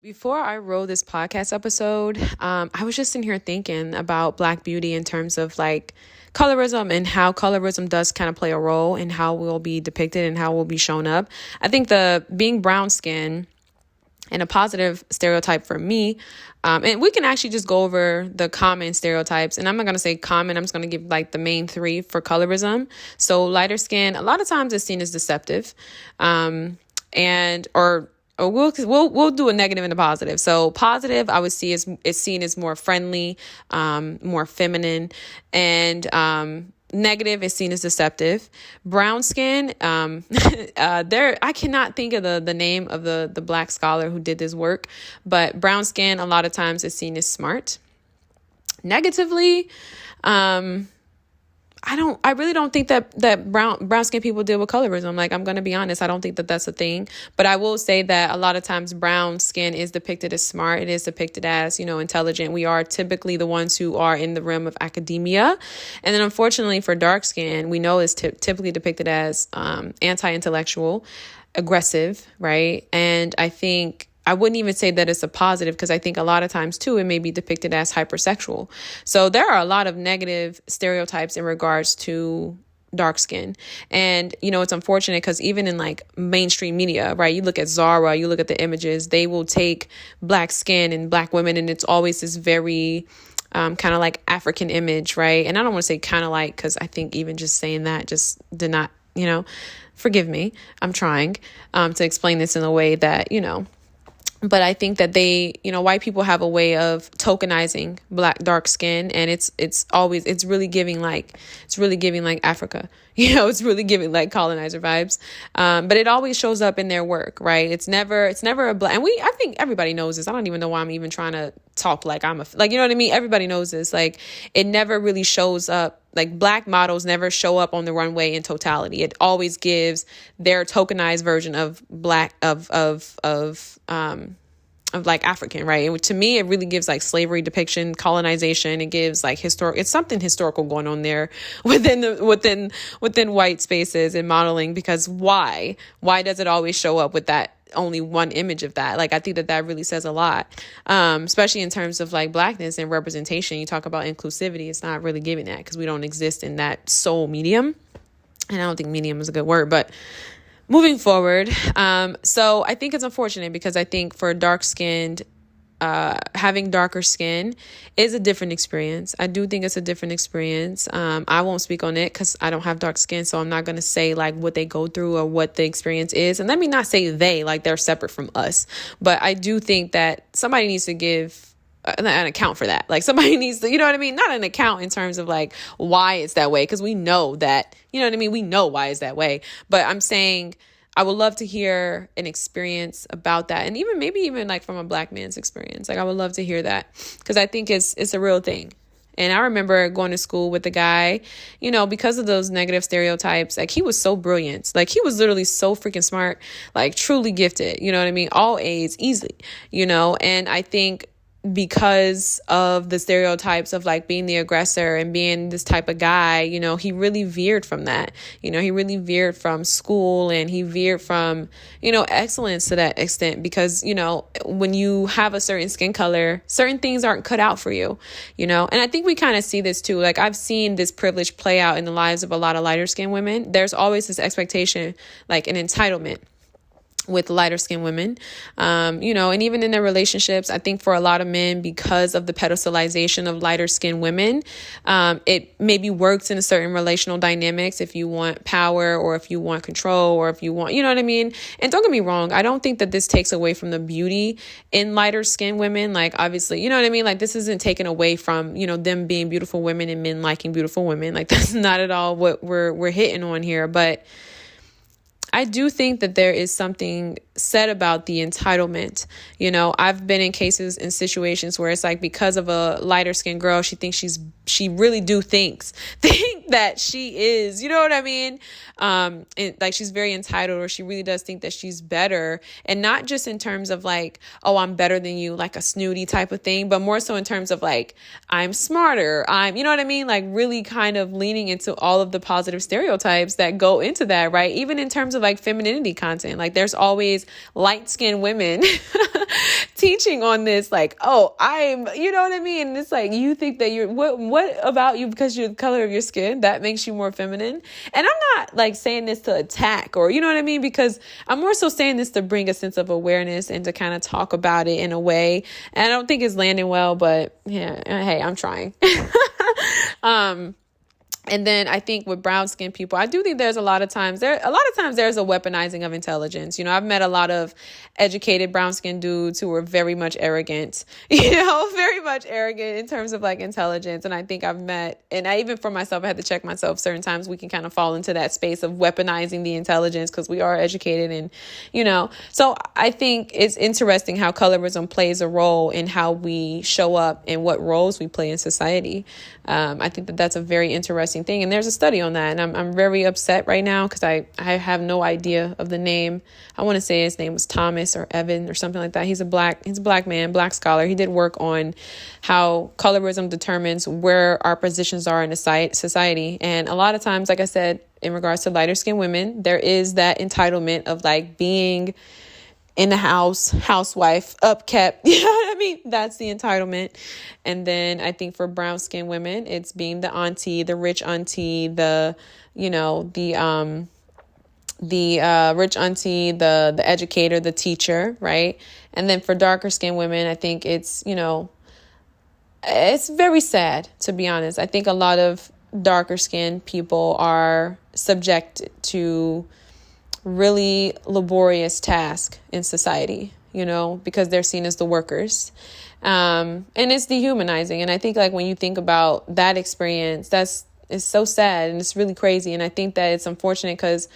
Before I wrote this podcast episode, I was just in here thinking about Black beauty in terms of like colorism and how colorism does kind of play a role in how we'll be depicted and how we'll be shown up. I think the being brown skin and a positive stereotype for me, and we can actually just go over the common stereotypes. And I'm not going to say common. I'm just going to give like the main three for colorism. So lighter skin, a lot of times it's seen as deceptive, or we'll do a negative and a positive. So positive, I would see is seen as more friendly, more feminine, and negative is seen as deceptive. Brown skin, I cannot think of the name of the Black scholar who did this work, but brown skin a lot of times is seen as smart. Negatively, I really don't think that brown skin people deal with colorism. Like, I'm going to be honest. I don't think that that's a thing, but I will say that a lot of times brown skin is depicted as smart. It is depicted as, intelligent. We are typically the ones who are in the realm of academia. And then unfortunately for dark skin, we know it's typically depicted as, anti-intellectual, aggressive, right? And I wouldn't even say that it's a positive, because I think a lot of times too, it may be depicted as hypersexual. So there are a lot of negative stereotypes in regards to dark skin. And, it's unfortunate because even in like mainstream media, right, you look at Zara, you look at the images, they will take Black skin and Black women, and it's always this very kind of like African image, right? And I don't want to say kind of like, because I think even just saying that just did not, forgive me. I'm trying to explain this in a way that, but I think that white people have a way of tokenizing dark skin, and it's really giving like Africa, it's really giving like colonizer vibes. But it always shows up in their work, right? It's never a Black, and I think everybody knows this. I don't even know why I'm even trying to talk like you know what I mean? Everybody knows this. Like, it never really shows up. Like, Black models never show up on the runway in totality. It always gives their tokenized version of Black, of like African, right? And to me, it really gives like slavery depiction, colonization. It gives like it's something historical going on there within white spaces and modeling. Because why does it always show up with that only one image of that? Like, I think that really says a lot, especially in terms of like Blackness and representation. You talk about inclusivity, it's not really giving that, because we don't exist in that soul medium. And I don't think medium is a good word, but moving forward. So I think it's unfortunate, because I think for dark-skinned, having darker skin is a different experience. I do think it's a different experience. I won't speak on it because I don't have dark skin, so I'm not going to say like what they go through or what the experience is. And let me not say they, like they're separate from us, but I do think that somebody needs to give an account for that. Like, somebody needs to, you know what I mean? Not an account in terms of like why it's that way, because we know that, you know what I mean? We know why it's that way. But I'm saying I would love to hear an experience about that. And maybe even like from a Black man's experience. Like, I would love to hear that, because I think it's a real thing. And I remember going to school with a guy, because of those negative stereotypes, like, he was so brilliant. Like, he was literally so freaking smart, like truly gifted, you know what I mean? All A's easily, and I think because of the stereotypes of like being the aggressor and being this type of guy, he really veered from that. He really veered from school, and he veered from, excellence to that extent, because, when you have a certain skin color, certain things aren't cut out for you, and I think we kind of see this too. Like, I've seen this privilege play out in the lives of a lot of lighter skinned women. There's always this expectation, like an entitlement with lighter skinned women, and even in their relationships, I think for a lot of men, because of the pedestalization of lighter skinned women, it maybe works in a certain relational dynamics if you want power, or if you want control, or if you want, you know what I mean? And don't get me wrong, I don't think that this takes away from the beauty in lighter skinned women. Like, obviously, you know what I mean? Like, this isn't taken away from, them being beautiful women and men liking beautiful women. Like, that's not at all what we're hitting on here. But I do think that there is something said about the entitlement. I've been in cases, in situations where it's like, because of a lighter skinned girl, she thinks she really do think that she is, you know what I mean? Like, she's very entitled, or she really does think that she's better. And not just in terms of like, oh, I'm better than you, like a snooty type of thing, but more so in terms of like, I'm smarter. You know what I mean? Like, really kind of leaning into all of the positive stereotypes that go into that, right? Even in terms of of like femininity content. Like there's always light-skinned women teaching on this, like, oh, you know what I mean? And it's like, you think that what about you, because you're the color of your skin, that makes you more feminine? And I'm not like saying this to attack, or, you know what I mean? Because I'm more so saying this to bring a sense of awareness and to kind of talk about it in a way. And I don't think it's landing well, but yeah, hey, I'm trying. And then I think with brown skinned people, I do think there's a lot of times there's a weaponizing of intelligence. You know, I've met a lot of educated brown skinned dudes who are very much arrogant, very much arrogant in terms of like intelligence. And I think even for myself, I had to check myself. Certain times we can kind of fall into that space of weaponizing the intelligence because we are educated, and, so I think it's interesting how colorism plays a role in how we show up and what roles we play in society. I think that that's a very interesting thing. And there's a study on that. And I'm very upset right now because I have no idea of the name. I want to say his name was Thomas or Evan or something like that. He's a black man, black scholar. He did work on how colorism determines where our positions are in a society. And a lot of times, like I said, in regards to lighter skinned women, there is that entitlement of like being in the house, housewife, upkept. You know what I mean? That's the entitlement. And then I think for brown skinned women, it's being the auntie, the rich auntie, the rich auntie, the educator, the teacher, right? And then for darker skinned women, I think it's, it's very sad, to be honest. I think a lot of darker skinned people are subjected to really laborious task in society, because they're seen as the workers. And it's dehumanizing. And I think like when you think about that experience, it's so sad and it's really crazy. And I think that it's unfortunate because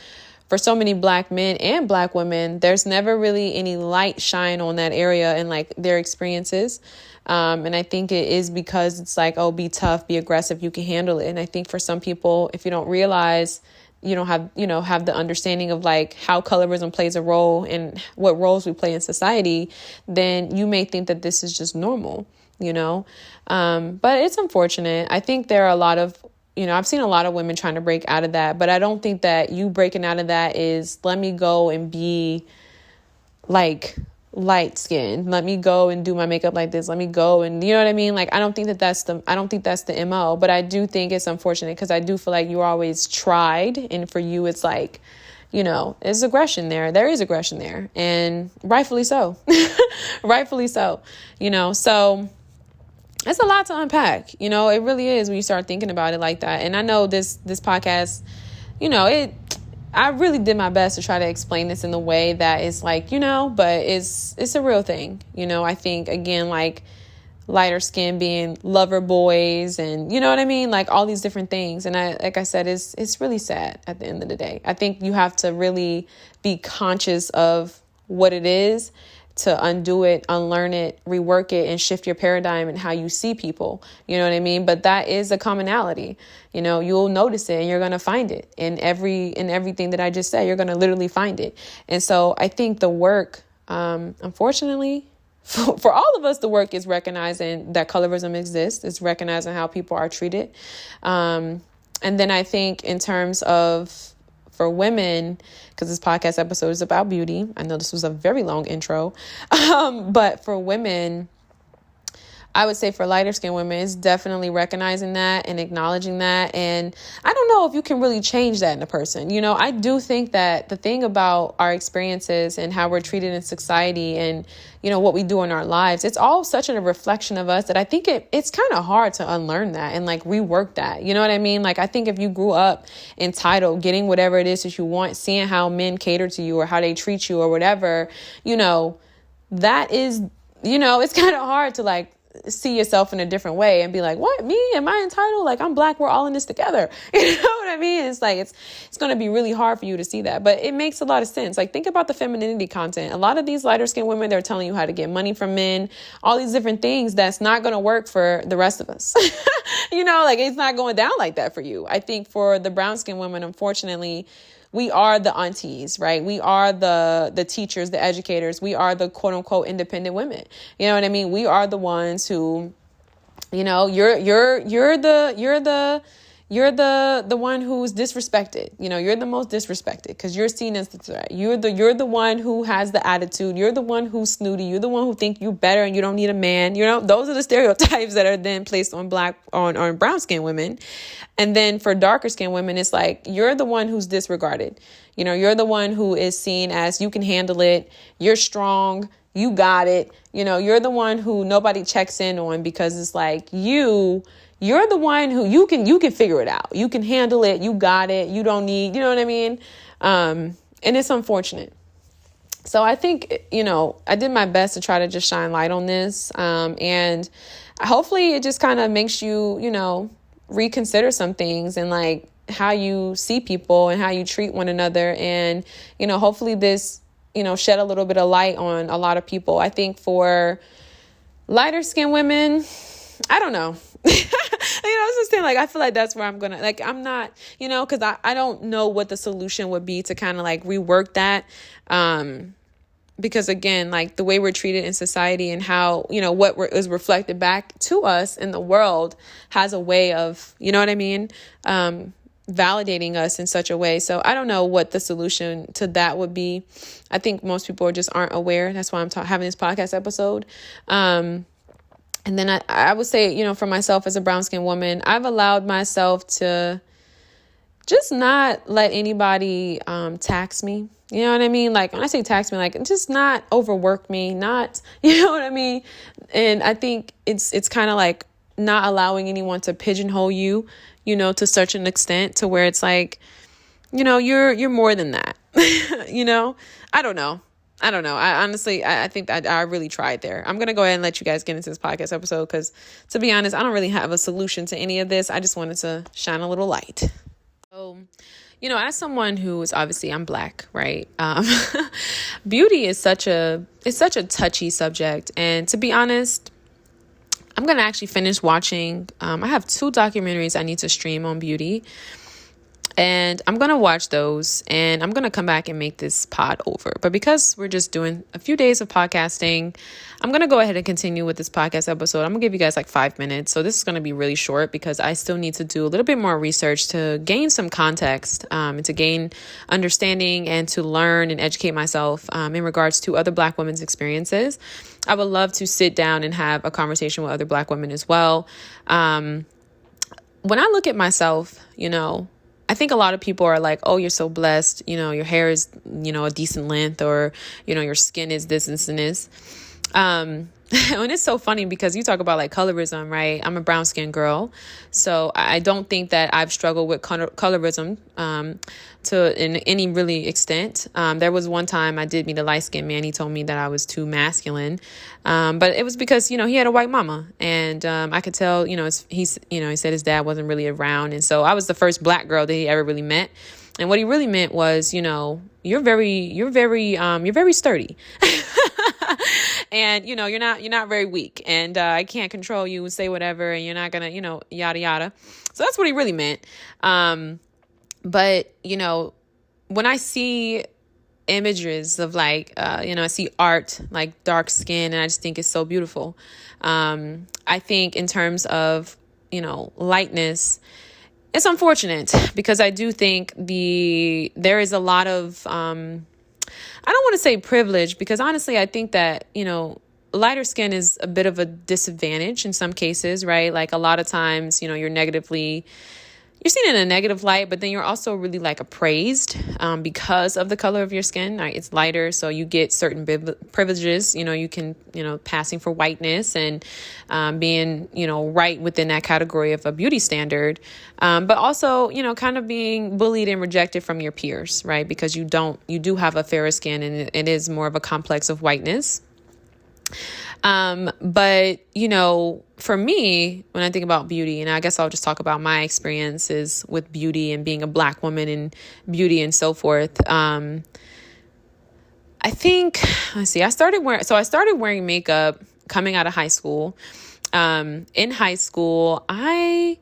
for so many black men and black women, there's never really any light shine on that area and like their experiences. And I think it is because it's like, oh, be tough, be aggressive, you can handle it. And I think for some people, if you don't realize, you don't have the understanding of like how colorism plays a role and what roles we play in society, then you may think that this is just normal, but it's unfortunate. I think there are a lot of, I've seen a lot of women trying to break out of that, but I don't think that you breaking out of that is let me go and be like light skin. Let me go and do my makeup like this. Let me go and, you know what I mean? Like, I don't think that's the MO, but I do think it's unfortunate because I do feel like you're always tried. And for you, it's like, there's aggression there. There is aggression there, and rightfully so, rightfully so, so it's a lot to unpack. It really is when you start thinking about it like that. And I know this podcast, I really did my best to try to explain this in the way that is like, but it's a real thing. I think, again, like lighter skin being lover boys and you know what I mean? Like all these different things. And like I said, it's really sad at the end of the day. I think you have to really be conscious of what it is to undo it, unlearn it, rework it, and shift your paradigm and how you see people. You know what I mean? But that is a commonality. You'll notice it and you're going to find it in everything that I just said. You're going to literally find it. And so I think the work, unfortunately, for all of us, the work is recognizing that colorism exists. It's recognizing how people are treated. And then I think in terms of for women, because this podcast episode is about beauty. I know this was a very long intro. But for women, I would say for lighter skinned women, it's definitely recognizing that and acknowledging that. And I don't know if you can really change that in a person. I do think that the thing about our experiences and how we're treated in society and, what we do in our lives, it's all such a reflection of us that I think it's kind of hard to unlearn that and like rework that. You know what I mean? Like, I think if you grew up entitled, getting whatever it is that you want, seeing how men cater to you or how they treat you or whatever, that is, it's kind of hard to like see yourself in a different way and be like, what, me? Am I entitled? Like, I'm black. We're all in this together. You know what I mean? It's like, it's going to be really hard for you to see that, but it makes a lot of sense. Like, think about the femininity content. A lot of these lighter skinned women, they're telling you how to get money from men, all these different things that's not going to work for the rest of us. Like it's not going down like that for you. I think for the brown skinned women, unfortunately, we are the aunties, right? We are the teachers, the educators. We are the quote unquote independent women. You know what I mean? We are the ones who, you're the you're the one who's disrespected. You're the most disrespected because you're seen as the threat. You're the one who has the attitude. You're the one who's snooty. You're the one who think you're better and you don't need a man. Those are the stereotypes that are then placed on on brown skinned women. And then for darker skinned women, it's like, you're the one who's disregarded. You're the one who is seen as, you can handle it. You're strong. You got it. You're the one who nobody checks in on because it's like, you're the one who you can figure it out. You can handle it. You got it. You don't need, you know what I mean? And it's unfortunate. So I think, I did my best to try to just shine light on this. And hopefully it just kind of makes you, reconsider some things and like how you see people and how you treat one another. And, hopefully this, shed a little bit of light on a lot of people. I think for lighter skinned women, I don't know. I was just saying, like, I feel like that's where I'm going to, like, I'm not, because I don't know what the solution would be to kind of like rework that. Because again, like the way we're treated in society and how, what is reflected back to us in the world has a way of, you know what I mean? Validating us in such a way. So I don't know what the solution to that would be. I think most people just aren't aware. That's why I'm having this podcast episode. And then I would say, for myself as a brown skinned woman, I've allowed myself to just not let anybody tax me. You know what I mean? Like when I say tax me, like just not overwork me, not, you know what I mean? And I think it's kind of like not allowing anyone to pigeonhole you, to such an extent to where it's like, you're more than that. I don't know. I honestly, I think that I really tried there. I'm going to go ahead and let you guys get into this podcast episode because, to be honest, I don't really have a solution to any of this. I just wanted to shine a little light. So, as someone who is obviously, I'm Black, right? Beauty is such a touchy subject. And to be honest, I'm going to actually finish watching. I have 2 documentaries I need to stream on beauty. And I'm going to watch those and I'm going to come back and make this pod over. But because we're just doing a few days of podcasting, I'm going to go ahead and continue with this podcast episode. I'm going to give you guys like 5 minutes. So this is going to be really short because I still need to do a little bit more research to gain some context and to gain understanding and to learn and educate myself in regards to other Black women's experiences. I would love to sit down and have a conversation with other Black women as well. When I look at myself, I think a lot of people are like, oh, you're so blessed. Your hair is, a decent length or, your skin is this and this. And it's so funny because you talk about like colorism, right? I'm a brown skinned girl. So I don't think that I've struggled with colorism in any really extent. There was one time I did meet a light skinned man. He told me that I was too masculine. But it was because, he had a white mama and I could tell, he said his dad wasn't really around. And so I was the first Black girl that he ever really met. And what he really meant was, you're very sturdy. And, you're not very weak and I can't control you and say whatever and you're not going to, yada, yada. So that's what he really meant. But, when I see images of like, I see art, like dark skin, and I just think it's so beautiful. I think in terms of, lightness, it's unfortunate because I do think there is a lot of, I don't want to say privilege because honestly, I think that, lighter skin is a bit of a disadvantage in some cases, right? Like a lot of times, you're seen in a negative light, but then you're also really like appraised because of the color of your skin. Right? It's lighter, so you get certain privileges. You can, passing for whiteness and being, right within that category of a beauty standard. But also, kind of being bullied and rejected from your peers, right? Because you do have a fairer skin and it is more of a complex of whiteness. But, for me, when I think about beauty, and I guess I'll just talk about my experiences with beauty and being a Black woman and beauty and so forth. I think, I started wearing makeup coming out of high school. In high school, I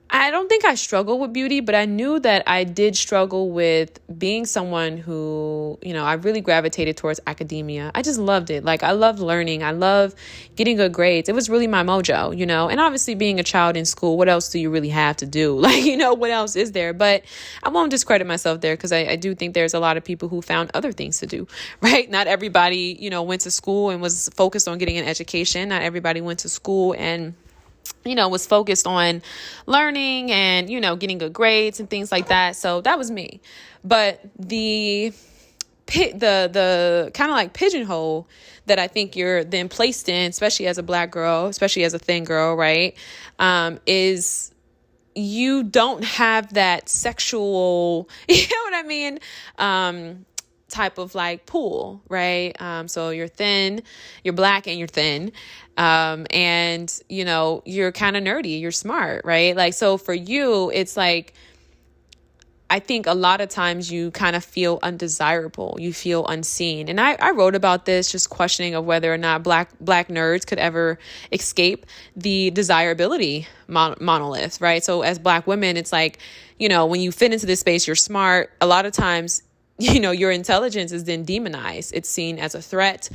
I don't think I struggled with beauty, but I knew that I did struggle with being someone who, I really gravitated towards academia. I just loved it. Like, I loved learning. I love getting good grades. It was really my mojo, and obviously being a child in school, what else do you really have to do? Like, what else is there? But I won't discredit myself there, because I do think there's a lot of people who found other things to do, right? Not everybody, went to school and was focused on getting an education. Not everybody went to school and was focused on learning and, getting good grades and things like that. So that was me. But the kind of like pigeonhole that I think you're then placed in, especially as a Black girl, especially as a thin girl, right, is you don't have that sexual, what I mean? Type of like pool, right? So you're thin, you're Black and you're thin. And you're kind of nerdy, you're smart, right? Like, so for you, it's like, I think a lot of times you kind of feel undesirable, you feel unseen. And I wrote about this, just questioning of whether or not black nerds could ever escape the desirability monolith, right? So as Black women, it's like, when you fit into this space, you're smart. A lot of times, your intelligence is then demonized. It's seen as a threat.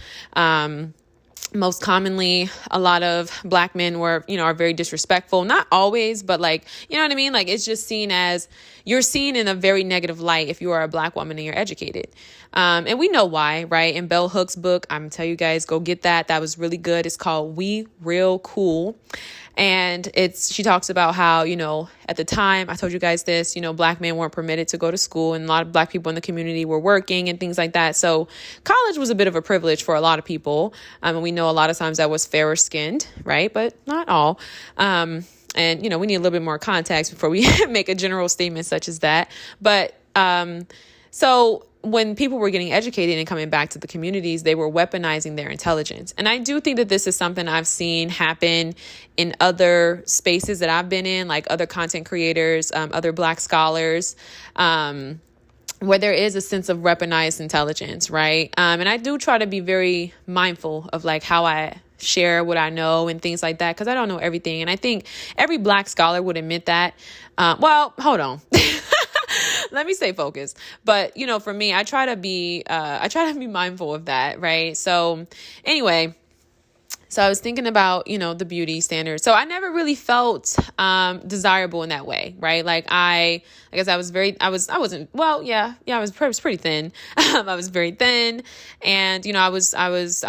Most commonly, a lot of Black men are very disrespectful. Not always, but like, you know what I mean? Like, it's just seen as, you're seen in a very negative light if you are a Black woman and you're educated. And we know why, right? In Bell Hooks' book, I'm gonna tell you guys, go get that. That was really good. It's called We Real Cool. And she talks about how, at the time, I told you guys this, Black men weren't permitted to go to school, and a lot of Black people in the community were working and things like that. So college was a bit of a privilege for a lot of people. And we know a lot of times that was fairer skinned, right? But not all. And, we need a little bit more context before we make a general statement such as that. But so when people were getting educated and coming back to the communities, they were weaponizing their intelligence. And I do think that this is something I've seen happen in other spaces that I've been in, like other content creators, other Black scholars, where there is a sense of weaponized intelligence, right? And I do try to be very mindful of like how I share what I know and things like that, because I don't know everything. And I think every Black scholar would admit that. Well, hold on. Let me stay focused. But, for me, I try to be mindful of that. Right. So anyway, so I was thinking about, the beauty standards. So I never really felt desirable in that way. Right. Like I guess I was pretty thin. I was very thin, and, I was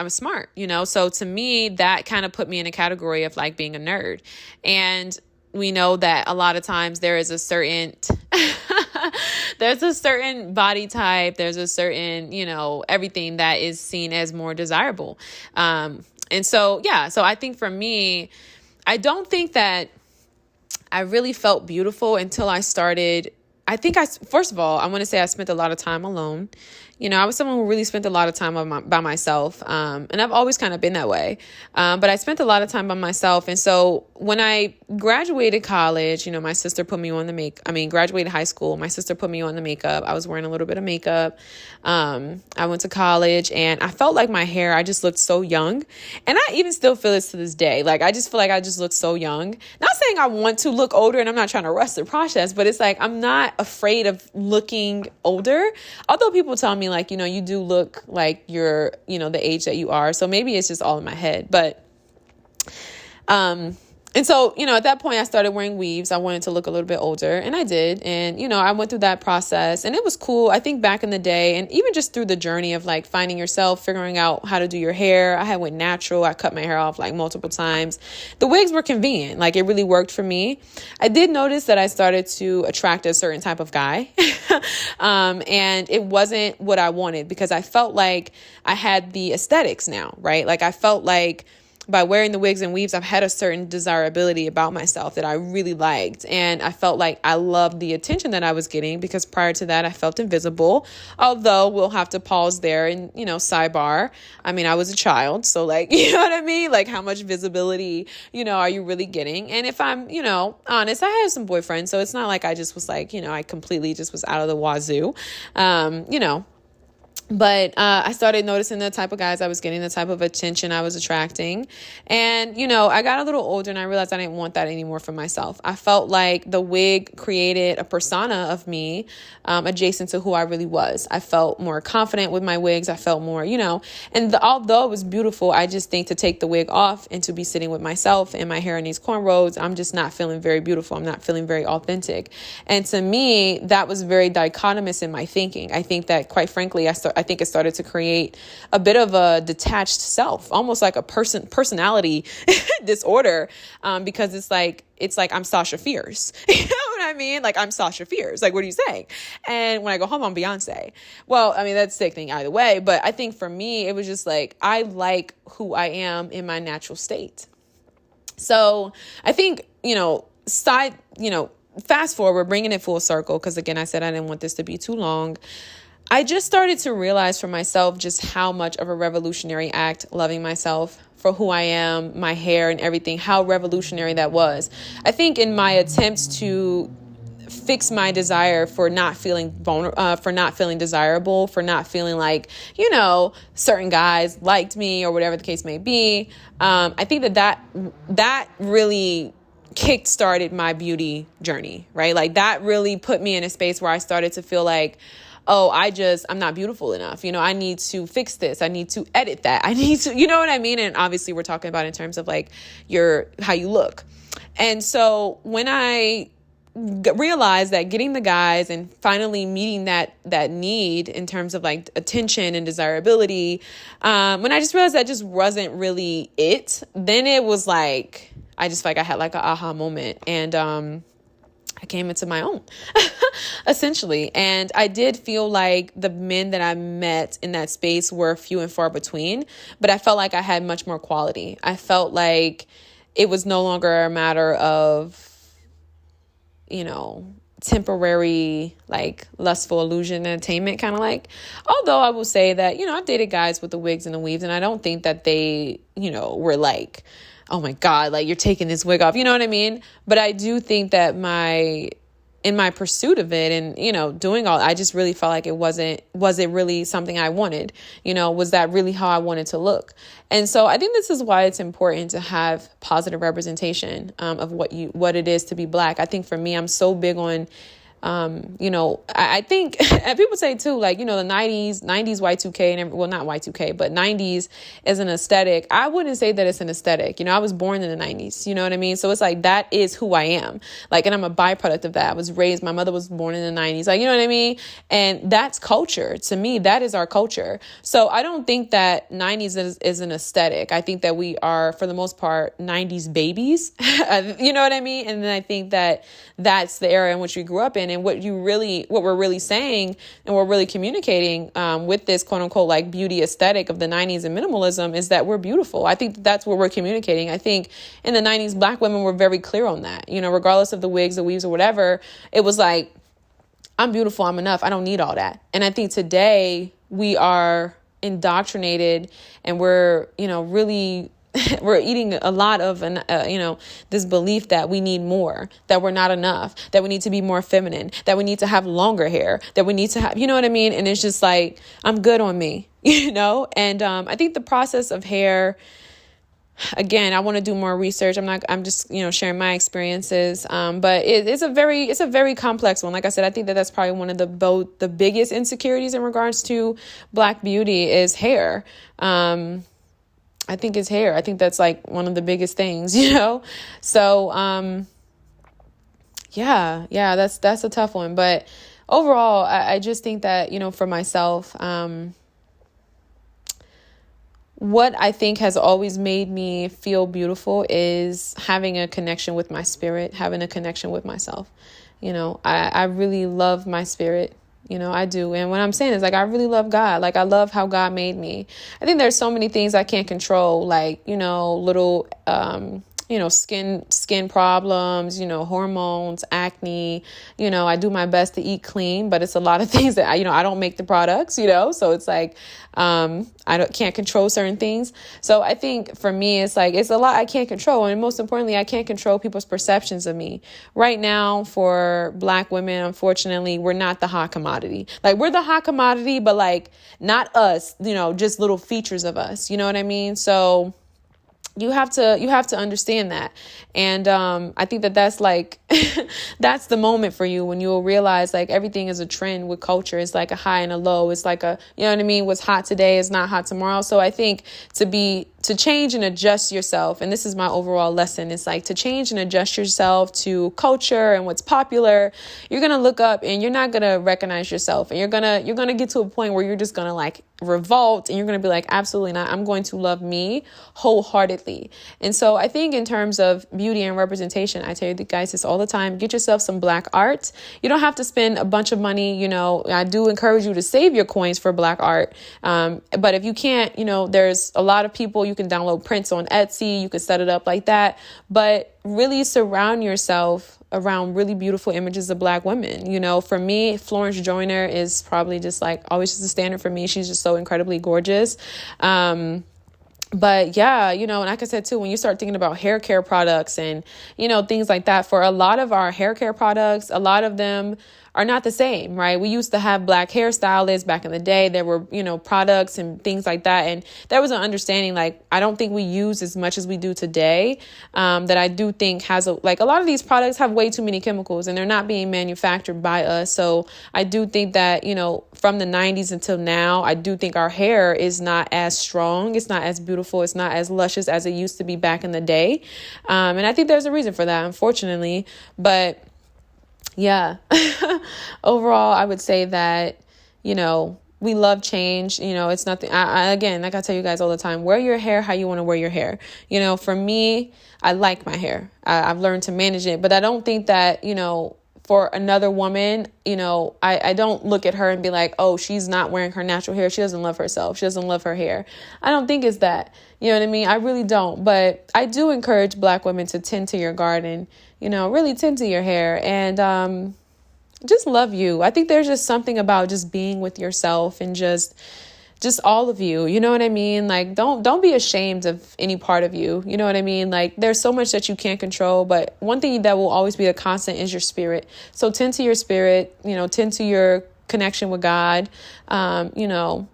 smart, so to me, that kind of put me in a category of like being a nerd. And we know that a lot of times there is a certain there's a certain body type, there's a certain, everything that is seen as more desirable. And so, so I think for me, I don't think that I really felt beautiful until I started. First of all, I want to say I spent a lot of time alone. I was someone who really spent a lot of time by myself. And I've always kind of been that way. But I spent a lot of time by myself. And so when I graduated college, my sister put me on graduated high school. My sister put me on the makeup. I was wearing a little bit of makeup. I went to college, and I felt like my hair, I just looked so young. And I even still feel this to this day. Like, I just feel like I just look so young. Not saying I want to look older, and I'm not trying to rush the process, but it's like, I'm not afraid of looking older. Although people tell me like, you do look like you're, the age that you are. So maybe it's just all in my head. But, and so, at that point I started wearing weaves. I wanted to look a little bit older, and I did. And, I went through that process, and it was cool. I think back in the day, and even just through the journey of like finding yourself, figuring out how to do your hair. I went natural. I cut my hair off like multiple times. The wigs were convenient. Like, it really worked for me. I did notice that I started to attract a certain type of guy. And it wasn't what I wanted, because I felt like I had the aesthetics now, right? Like, I felt like by wearing the wigs and weaves, I've had a certain desirability about myself that I really liked. And I felt like I loved the attention that I was getting, because prior to that, I felt invisible. Although we'll have to pause there and, sidebar. I mean, I was a child. So like, you know what I mean? Like, how much visibility, are you really getting? And if I'm, honest, I had some boyfriends. So it's not like I just was like, I completely just was out of the wazoo, But I started noticing the type of guys I was getting, the type of attention I was attracting. And, I got a little older and I realized I didn't want that anymore for myself. I felt like the wig created a persona of me adjacent to who I really was. I felt more confident with my wigs. I felt more, and although it was beautiful, I just think to take the wig off and to be sitting with myself and my hair in these cornrows, I'm just not feeling very beautiful. I'm not feeling very authentic. And to me, that was very dichotomous in my thinking. I think that, quite frankly, I think it started to create a bit of a detached self, almost like a personality disorder, because it's like I'm Sasha Fierce. You know what I mean? Like, I'm Sasha Fierce. Like, what are you saying? And when I go home, I'm Beyonce. Well, I mean, that's sickening either way. But I think for me, it was just like, I like who I am in my natural state. So I think, fast forward, bringing it full circle, because again, I said I didn't want this to be too long. I just started to realize for myself just how much of a revolutionary act loving myself for who I am, my hair and everything, how revolutionary that was. I think in my attempts to fix my desire for not feeling for not feeling desirable, for not feeling like, certain guys liked me or whatever the case may be. I think that really kick-started my beauty journey, right? Like, that really put me in a space where I started to feel like, oh, I'm not beautiful enough. I need to fix this. I need to edit that. I need to, you know what I mean? And obviously we're talking about in terms of like how you look. And so when I realized that getting the guys and finally meeting that need in terms of like attention and desirability, when I just realized that just wasn't really it, then it was like, I just felt like I had like an aha moment, and I came into my own, essentially. And I did feel like the men that I met in that space were few and far between, but I felt like I had much more quality. I felt like it was no longer a matter of, temporary, like, lustful illusion entertainment, kind of like. Although I will say that, I've dated guys with the wigs and the weaves, and I don't think that they, were like, oh my God, like, you're taking this wig off. You know what I mean? But I do think that in my pursuit of it and, doing all, I just really felt like was it really something I wanted? Was that really how I wanted to look? And so I think this is why it's important to have positive representation of what it is to be Black. I think for me, I'm so big on, I think, and people say too, like, the 90s Y2K and not Y2K, but 90s is an aesthetic. I wouldn't say that it's an aesthetic. I was born in the 90s, you know what I mean? So it's like, that is who I am. Like, and I'm a byproduct of that. My mother was born in the 90s, like, you know what I mean? And that's culture. To me, that is our culture. So I don't think that 90s is an aesthetic. I think that we are, for the most part, 90s babies, you know what I mean? And then I think that that's the era in which we grew up in. And what we're really saying and we're really communicating with this quote unquote like beauty aesthetic of the 90s and minimalism is that we're beautiful. I think that's what we're communicating. I think in the 90s, Black women were very clear on that, regardless of the wigs, the weaves or whatever. It was like, I'm beautiful, I'm enough, I don't need all that. And I think today we are indoctrinated and we're, really we're eating a lot of, this belief that we need more, that we're not enough, that we need to be more feminine, that we need to have longer hair, that we need to have, you know what I mean? And it's just like, I'm good on me, And I think the process of hair, again, I want to do more research. I'm just, sharing my experiences. But it's a very complex one. Like I said, I think that's probably one of the biggest insecurities in regards to Black beauty is hair. I think it's hair. I think that's like one of the biggest things, So, yeah, that's a tough one. But overall, I just think that, for myself, what I think has always made me feel beautiful is having a connection with my spirit, having a connection with myself. I really love my spirit. I do. And what I'm saying is, like, I really love God. Like, I love how God made me. I think there's so many things I can't control, like, little, skin problems, hormones, acne. I do my best to eat clean, but it's a lot of things that I don't make the products, so it's like, can't control certain things. So I think for me, it's like, it's a lot I can't control. And most importantly, I can't control people's perceptions of me. Right now, for Black women, unfortunately, we're not the hot commodity. Like, we're the hot commodity, but like not us, just little features of us. You know what I mean? So you have to understand that. And I think that's like, that's the moment for you when you'll realize like everything is a trend with culture. It's like a high and a low. It's like what's hot today is not hot tomorrow. So I think to change and adjust yourself, and this is my overall lesson, it's like to change and adjust yourself to culture and what's popular. You're going to look up and you're not going to recognize yourself, and you're going to get to a point where you're just going to like revolt, and you're going to be like, absolutely not. I'm going to love me wholeheartedly. And so I think in terms of beauty and representation, I tell you guys this all the time, get yourself some Black art. You don't have to spend a bunch of money. I do encourage you to save your coins for Black art. But if you can't, there's a lot of people, you can download prints on Etsy. You can set it up like that, but really surround yourself around really beautiful images of Black women. For me, Florence Joyner is probably just like always just a standard for me. She's just so incredibly gorgeous. But yeah, and like I said too, when you start thinking about hair care products and, things like that, for a lot of our hair care products, a lot of them are not the same, right? We used to have Black hairstylists back in the day. There were, products and things like that. And there was an understanding, like, I don't think we use as much as we do today, that I do think has a lot of these products have way too many chemicals and they're not being manufactured by us. So I do think that, from the 90s until now, I do think our hair is not as strong. It's not as beautiful. It's not as luscious as it used to be back in the day. And I think there's a reason for that, unfortunately. But yeah, overall, I would say that, we love change. It's nothing. Again, like I tell you guys all the time, wear your hair how you want to wear your hair. For me, I like my hair. I've learned to manage it, but I don't think that, for another woman, I don't look at her and be like, oh, she's not wearing her natural hair. She doesn't love herself. She doesn't love her hair. I don't think it's that. You know what I mean? I really don't. But I do encourage Black women to tend to your garden, really tend to your hair and just love you. I think there's just something about just being with yourself and just all of you. You know what I mean? Like, don't be ashamed of any part of you. You know what I mean? Like, there's so much that you can't control, but one thing that will always be a constant is your spirit. So tend to your spirit, tend to your connection with God. God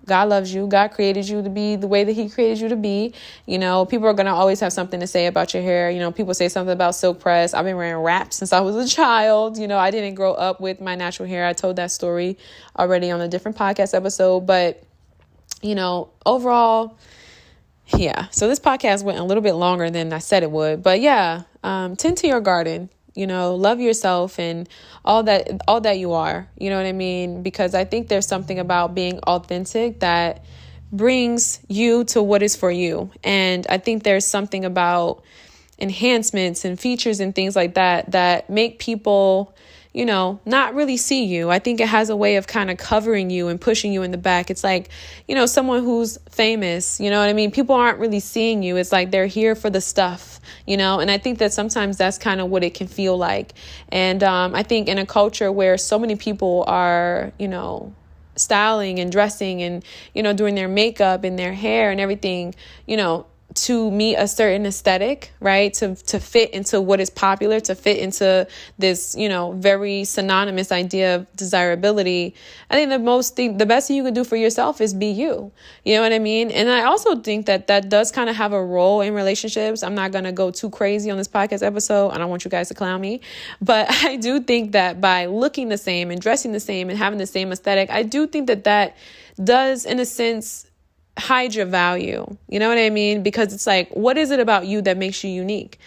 loves you. God created you to be the way that he created you to be. People are going to always have something to say about your hair. People say something about silk press. I've been wearing wraps since I was a child. I didn't grow up with my natural hair. I told that story already on a different podcast episode, but overall, yeah. So this podcast went a little bit longer than I said it would, but yeah, tend to your garden, love yourself and all that you are, you know what I mean? Because I think there's something about being authentic that brings you to what is for you. And I think there's something about enhancements and features and things like that make people not really see you. I think it has a way of kind of covering you and pushing you in the back. It's like, someone who's famous, you know what I mean? People aren't really seeing you. It's like they're here for the stuff, and I think that sometimes that's kind of what it can feel like. And I think in a culture where so many people are, styling and dressing and, doing their makeup and their hair and everything, to meet a certain aesthetic, right? To fit into what is popular, to fit into this, very synonymous idea of desirability. I think the best thing you can do for yourself is be you. You know what I mean? And I also think that does kind of have a role in relationships. I'm not going to go too crazy on this podcast episode. I don't want you guys to clown me, but I do think that by looking the same and dressing the same and having the same aesthetic, I do think that does, in a sense, hide your value. You know what I mean? Because it's like, what is it about you that makes you unique?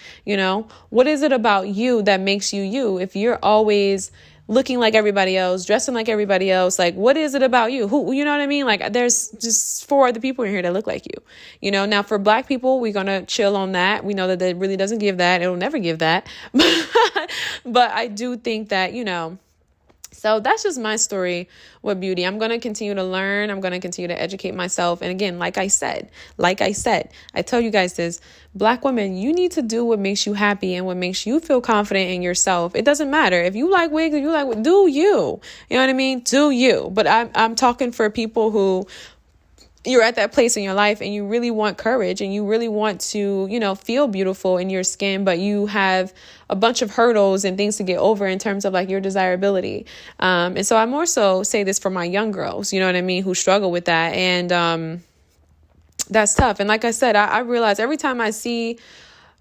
What is it about you that makes you you? If you're always looking like everybody else, dressing like everybody else, like, what is it about you? Who, you know what I mean? Like, there's just 4 other people in here that look like you, now for Black people, we're going to chill on that. We know that it really doesn't give that. It'll never give that. But I do think that, So that's just my story with beauty. I'm going to continue to learn. I'm going to continue to educate myself. And again, like I said, I tell you guys this, Black women, you need to do what makes you happy and what makes you feel confident in yourself. It doesn't matter if you like wigs, if you like, do you, you know what I mean? Do you, but I'm talking for people who you're at that place in your life and you really want courage and you really want to, feel beautiful in your skin, but you have a bunch of hurdles and things to get over in terms of like your desirability. And so I more so say this for my young girls, you know what I mean, who struggle with that. And that's tough. And like I said, I realize every time I see,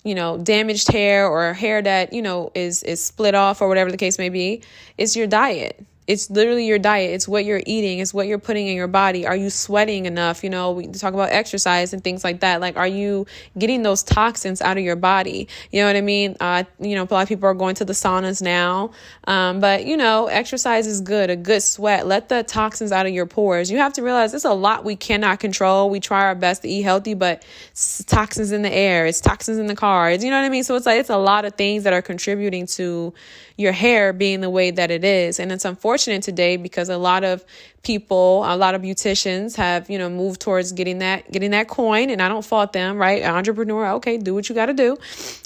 damaged hair or hair that, is split off or whatever the case may be, it's your diet. It's literally your diet. It's what you're eating. It's what you're putting in your body. Are you sweating enough? We talk about exercise and things like that. Like, are you getting those toxins out of your body? You know what I mean? A lot of people are going to the saunas now. But exercise is good. A good sweat. Let the toxins out of your pores. You have to realize there's a lot we cannot control. We try our best to eat healthy, but it's toxins in the air. It's toxins in the cars. You know what I mean? So it's a lot of things that are contributing to your hair being the way that it is. And it's unfortunate today because a lot of people, a lot of beauticians have, moved towards getting that coin, and I don't fault them, right? An entrepreneur, okay, do what you got to do.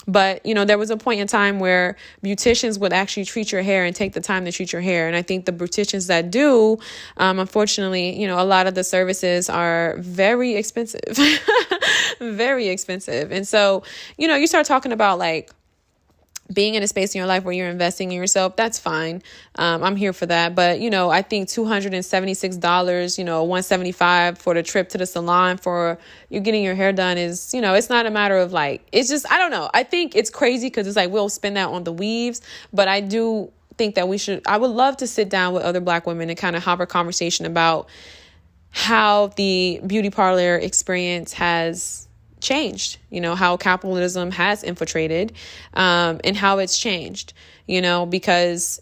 But, there was a point in time where beauticians would actually treat your hair and take the time to treat your hair. And I think the beauticians that do, unfortunately, a lot of the services are very expensive, very expensive. And so, you start talking about like, being in a space in your life where you're investing in yourself, that's fine. I'm here for that. But, I think $276, $175 for the trip to the salon for you getting your hair done is, it's not a matter of like, it's just, I don't know. I think it's crazy because it's like, we'll spend that on the weaves, but I do think that I would love to sit down with other Black women and kind of have a conversation about how the beauty parlor experience has changed, how capitalism has infiltrated, and how it's changed, because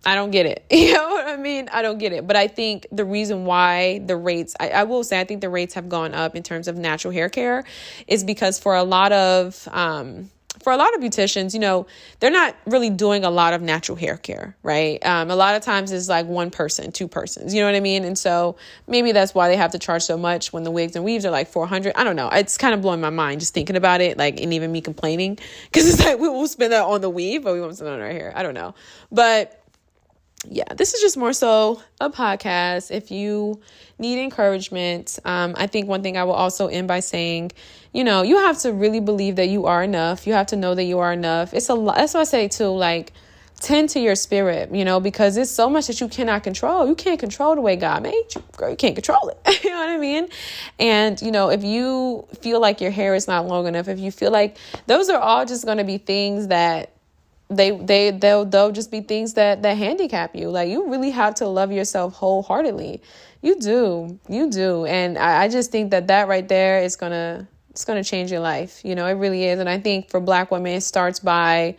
I don't get it. You know what I mean? I don't get it. But I think the reason why the rates, I will say, I think the rates have gone up in terms of natural hair care is because for a lot of beauticians, they're not really doing a lot of natural hair care, right? A lot of times it's like one person, two persons, you know what I mean? And so maybe that's why they have to charge so much when the wigs and weaves are like $400. I don't know. It's kind of blowing my mind just thinking about it, like, and even me complaining because it's like we will spend that on the weave, but we won't spend it on our hair. I don't know. But yeah, this is just more so a podcast. If you need encouragement, I think one thing I will also end by saying, you have to really believe that you are enough. You have to know that you are enough. It's a lot. That's what I say too, like, tend to your spirit, because it's so much that you cannot control. You can't control the way God made you, girl. You can't control it. You know what I mean? And, if you feel like your hair is not long enough, if you feel like those are all just going to be things that they'll just be things that handicap you. Like, you really have to love yourself wholeheartedly. You do. And I just think that right there is it's going to change your life. It really is. And I think for Black women, it starts by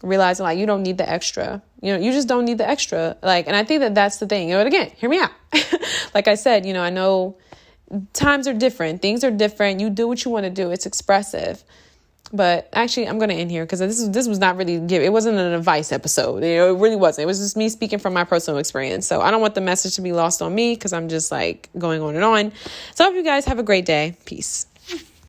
realizing like, you don't need the extra, you just don't need the extra. Like, and I think that's the thing, and again, hear me out. Like I said, I know times are different. Things are different. You do what you want to do. It's expressive. But actually, I'm going to end here because this was not really it wasn't an advice episode. It really wasn't. It was just me speaking from my personal experience. So I don't want the message to be lost on me because I'm just like going on and on. So I hope you guys have a great day. Peace.